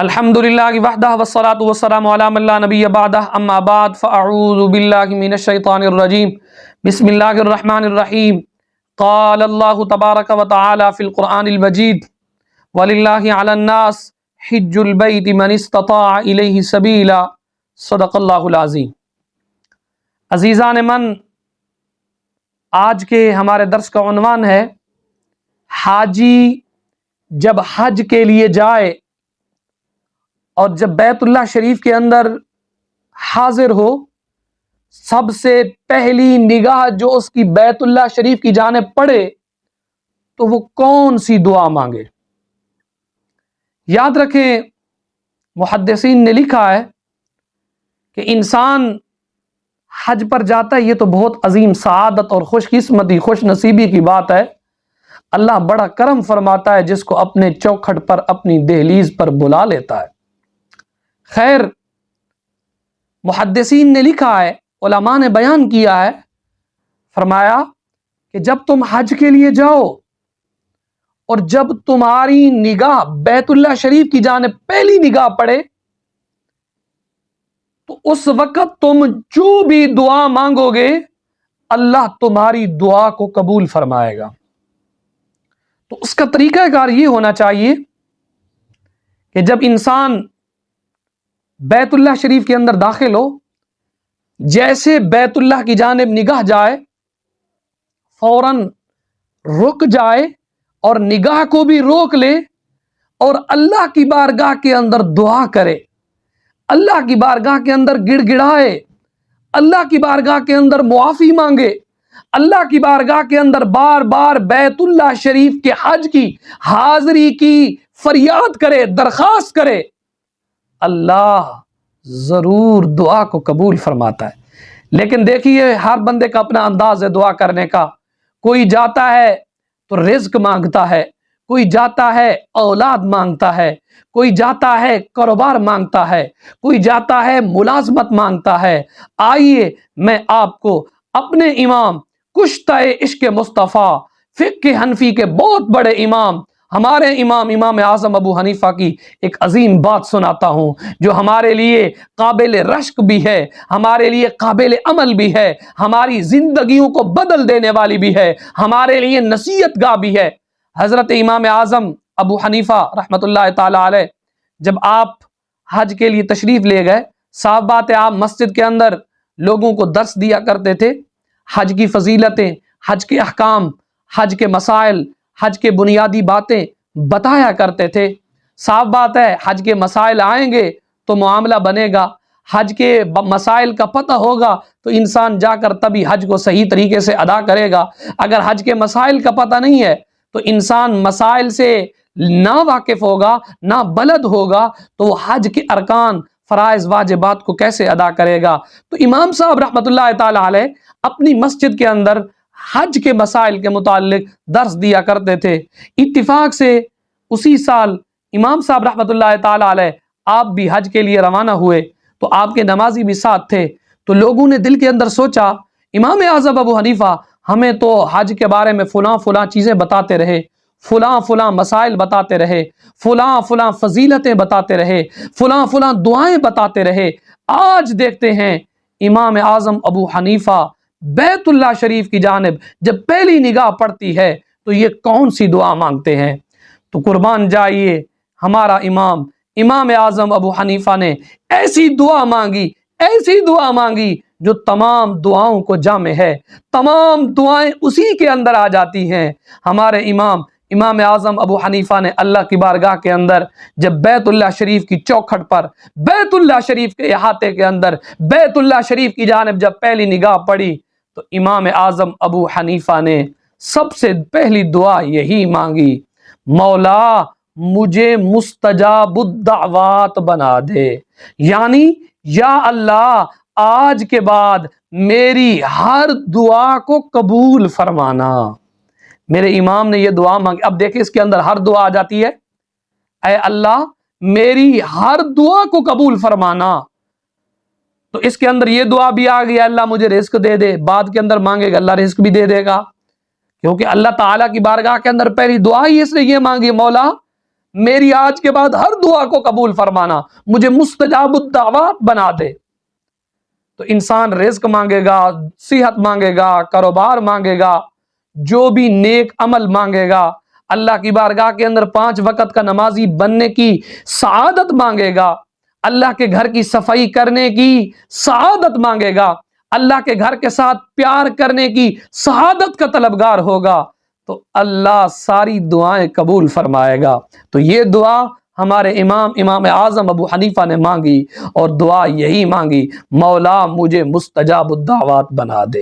الحمدللہ وحدہ والصلاة والسلام علی من لا نبی بعدہ اما بعد فاعوذ باللہ من الشیطان الرجیم بسم اللہ الرحمن الرحیم قال اللہ تبارک و تعالی فی القرآن المجید وللہ علی الناس حج البیت من استطاع الیہ سبیلا صدق اللہ العظیم۔ عزیزان من، آج کے ہمارے درس کا عنوان ہے حاجی جب حج کے لیے جائے اور جب بیت اللہ شریف کے اندر حاضر ہو، سب سے پہلی نگاہ جو اس کی بیت اللہ شریف کی جانب پڑے تو وہ کون سی دعا مانگے؟ یاد رکھیں، محدثین نے لکھا ہے کہ انسان حج پر جاتا ہے، یہ تو بہت عظیم سعادت اور خوش قسمتی خوش نصیبی کی بات ہے۔ اللہ بڑا کرم فرماتا ہے جس کو اپنے چوکھٹ پر اپنی دہلیز پر بلا لیتا ہے۔ خیر، محدثین نے لکھا ہے، علماء نے بیان کیا ہے، فرمایا کہ جب تم حج کے لیے جاؤ اور جب تمہاری نگاہ بیت اللہ شریف کی جانب پہلی نگاہ پڑے تو اس وقت تم جو بھی دعا مانگو گے اللہ تمہاری دعا کو قبول فرمائے گا۔ تو اس کا طریقہ کار یہ ہونا چاہیے کہ جب انسان بیت اللہ شریف کے اندر داخل ہو، جیسے بیت اللہ کی جانب نگاہ جائے فوراً رک جائے اور نگاہ کو بھی روک لے اور اللہ کی بارگاہ کے اندر دعا کرے، اللہ کی بارگاہ کے اندر گڑ گڑائے، اللہ کی بارگاہ کے اندر معافی مانگے، اللہ کی بارگاہ کے اندر بار بار بیت اللہ شریف کے حج کی حاضری کی فریاد کرے، درخواست کرے، اللہ ضرور دعا کو قبول فرماتا ہے۔ لیکن دیکھیے، ہر بندے کا اپنا انداز ہے دعا کرنے کا۔ کوئی جاتا ہے تو رزق مانگتا ہے، کوئی جاتا ہے اولاد مانگتا ہے، کوئی جاتا ہے کاروبار مانگتا ہے، کوئی جاتا ہے ملازمت مانگتا ہے۔ آئیے میں آپ کو اپنے امام کشتہ عشق مصطفیٰ فقہ حنفی کے بہت بڑے امام، ہمارے امام اعظم ابو حنیفہ کی ایک عظیم بات سناتا ہوں جو ہمارے لیے قابل رشک بھی ہے، ہمارے لیے قابل عمل بھی ہے، ہماری زندگیوں کو بدل دینے والی بھی ہے، ہمارے لیے نصیحت گاہ بھی ہے۔ حضرت امام اعظم ابو حنیفہ رحمۃ اللہ تعالی علیہ جب آپ حج کے لیے تشریف لے گئے، صاف بات ہے آپ مسجد کے اندر لوگوں کو درس دیا کرتے تھے، حج کی فضیلتیں، حج کے احکام، حج کے مسائل، حج کے بنیادی باتیں بتایا کرتے تھے۔ صاف بات ہے حج کے مسائل آئیں گے تو معاملہ بنے گا، حج کے مسائل کا پتہ ہوگا تو انسان جا کر تبھی حج کو صحیح طریقے سے ادا کرے گا۔ اگر حج کے مسائل کا پتہ نہیں ہے تو انسان مسائل سے نہ واقف ہوگا، نہ بلد ہوگا، تو وہ حج کے ارکان، فرائض، واجبات کو کیسے ادا کرے گا؟ تو امام صاحب رحمۃ اللہ تعالی علیہ اپنی مسجد کے اندر حج کے مسائل کے متعلق درس دیا کرتے تھے۔ اتفاق سے اسی سال امام صاحب رحمۃ اللہ تعالی علیہ آپ بھی حج کے لیے روانہ ہوئے تو آپ کے نمازی بھی ساتھ تھے۔ تو لوگوں نے دل کے اندر سوچا امام اعظم ابو حنیفہ ہمیں تو حج کے بارے میں فلاں چیزیں بتاتے رہے، فلاں مسائل بتاتے رہے، فلاں فضیلتیں بتاتے رہے، فلاں دعائیں بتاتے رہے، آج دیکھتے ہیں امام اعظم ابو حنیفہ بیت اللہ شریف کی جانب جب پہلی نگاہ پڑتی ہے تو یہ کون سی دعا مانگتے ہیں؟ تو قربان جائیے، ہمارا امام اعظم ابو حنیفہ نے ایسی دعا مانگی جو تمام دعاؤں کو جامع ہے، تمام دعائیں اسی کے اندر آ جاتی ہیں۔ ہمارے امام اعظم ابو حنیفہ نے اللہ کی بارگاہ کے اندر جب بیت اللہ شریف کی چوکھٹ پر، بیت اللہ شریف کے احاطے کے اندر بیت اللہ شریف کی جانب جب پہلی نگاہ پڑی تو امام اعظم ابو حنیفہ نے سب سے پہلی دعا یہی مانگی، مولا مجھے مستجاب الدعوات بنا دے، یعنی یا اللہ آج کے بعد میری ہر دعا کو قبول فرمانا۔ میرے امام نے یہ دعا مانگی۔ اب دیکھیں اس کے اندر ہر دعا آ جاتی ہے، اے اللہ میری ہر دعا کو قبول فرمانا۔ تو اس کے اندر یہ دعا بھی آ گئی، اللہ مجھے رزق دے دے، بعد کے اندر مانگے گا اللہ رزق بھی دے دے گا، کیونکہ اللہ تعالیٰ کی بارگاہ کے اندر پہلی دعا ہی اس نے یہ مانگی، مولا میری آج کے بعد ہر دعا کو قبول فرمانا، مجھے مستجاب الدعوات بنا دے۔ تو انسان رزق مانگے گا، صحت مانگے گا، کاروبار مانگے گا، جو بھی نیک عمل مانگے گا، اللہ کی بارگاہ کے اندر 5 وقت کا نمازی بننے کی سعادت مانگے گا، اللہ کے گھر کی صفائی کرنے کی سعادت مانگے گا، اللہ کے گھر کے ساتھ پیار کرنے کی سعادت کا طلبگار ہوگا، تو اللہ ساری دعائیں قبول فرمائے گا۔ تو یہ دعا ہمارے امام اعظم ابو حنیفہ نے مانگی، اور دعا یہی مانگی، مولا مجھے مستجاب الدعوات بنا دے۔